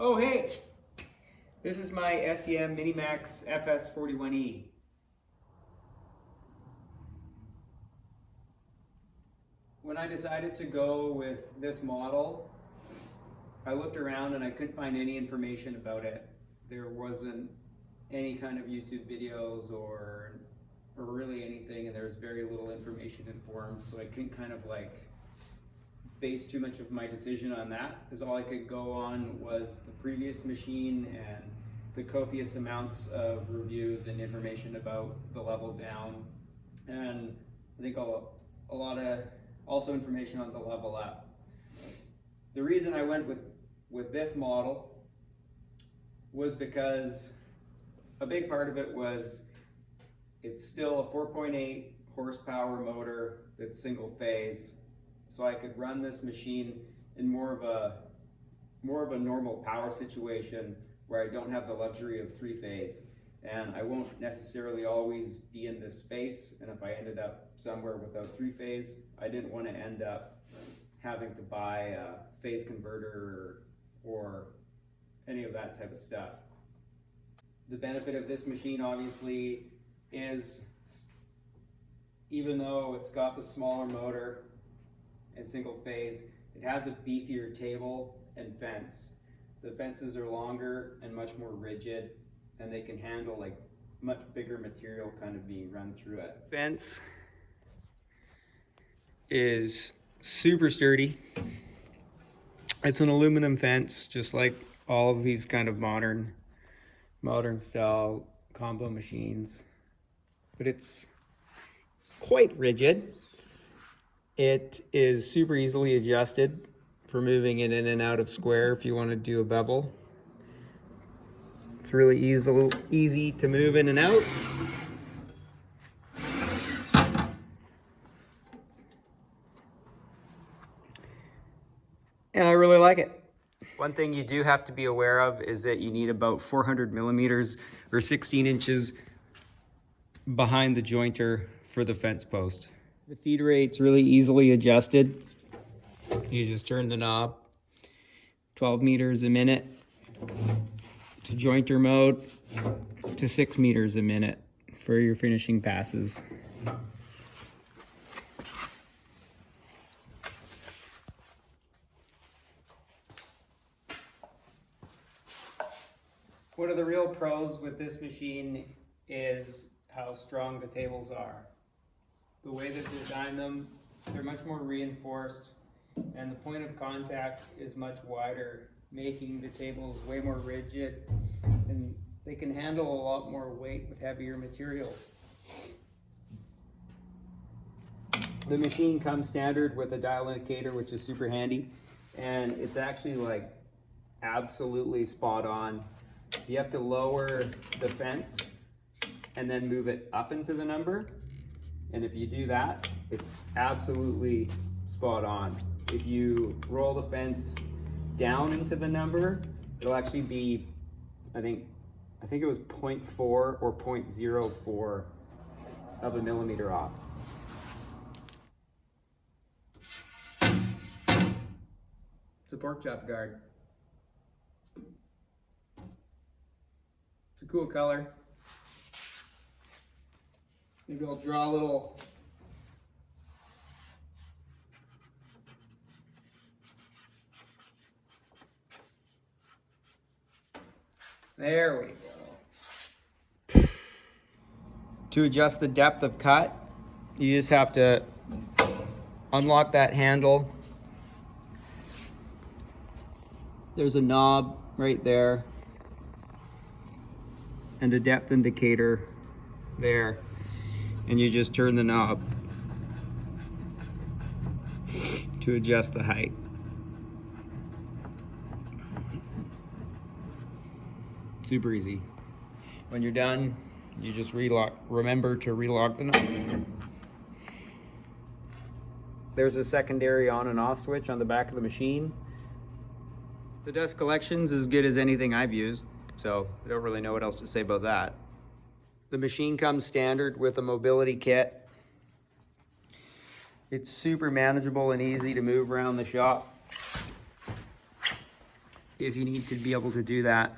Oh hey, this is my SCM FS41E. When I decided to go with this model, I looked around and I couldn't find any information about it. There wasn't any kind of YouTube videos or really anything, and there was very little information in forums, so I couldn't kind of like base too much of my decision on that, because all I could go on was the previous machine and the copious amounts of reviews and information about the level down, and I think a lot of also information on the level up. The reason I went with this model was because a big part of it was it's still a 4.8 horsepower motor that's single phase, so I could run this machine in more of a normal power situation where I don't have the luxury of 3-phase, and I won't necessarily always be in this space, and if I ended up somewhere without 3-phase, I didn't want to end up having to buy a phase converter or any of that type of stuff. The benefit of this machine obviously is, even though it's got the smaller motor and single phase, it has a beefier table and fence. The fences are longer and much more rigid, and they can handle like much bigger material kind of being run through it. Fence is super sturdy. It's an aluminum fence, just like all of these kind of modern style combo machines, but it's quite rigid. It is super easily adjusted for moving it in and out of square if you want to do a bevel. It's really easy to move in and out. And I really like it. One thing you do have to be aware of is that you need about 400 millimeters or 16 inches behind the jointer for the fence post. The feed rate's really easily adjusted. You just turn the knob 12 meters a minute to jointer mode to 6 meters a minute for your finishing passes. One of the real pros with this machine is how strong the tables are. The way they've designed them, they're much more reinforced, and the point of contact is much wider, making the tables way more rigid, and they can handle a lot more weight with heavier materials. The machine comes standard with a dial indicator, which is super handy, and it's actually like absolutely spot on. You have to lower the fence and then move it up into the number. And if you do that, it's absolutely spot on. If you roll the fence down into the number, it'll actually be, I think it was 0.4 or 0.04 of a millimeter off. It's a pork chop guard. It's a cool color. Maybe I'll draw a little there we go. To adjust the depth of cut, you just have to unlock that handle. There's a knob right there and a depth indicator there, and you just turn the knob to adjust the height. Super easy. When you're done, you just remember to relock the knob. There's a secondary on and off switch on the back of the machine. The dust collection's as good as anything I've used, so I don't really know what else to say about that. The machine comes standard with a mobility kit. It's super manageable and easy to move around the shop. if you need to be able to do that.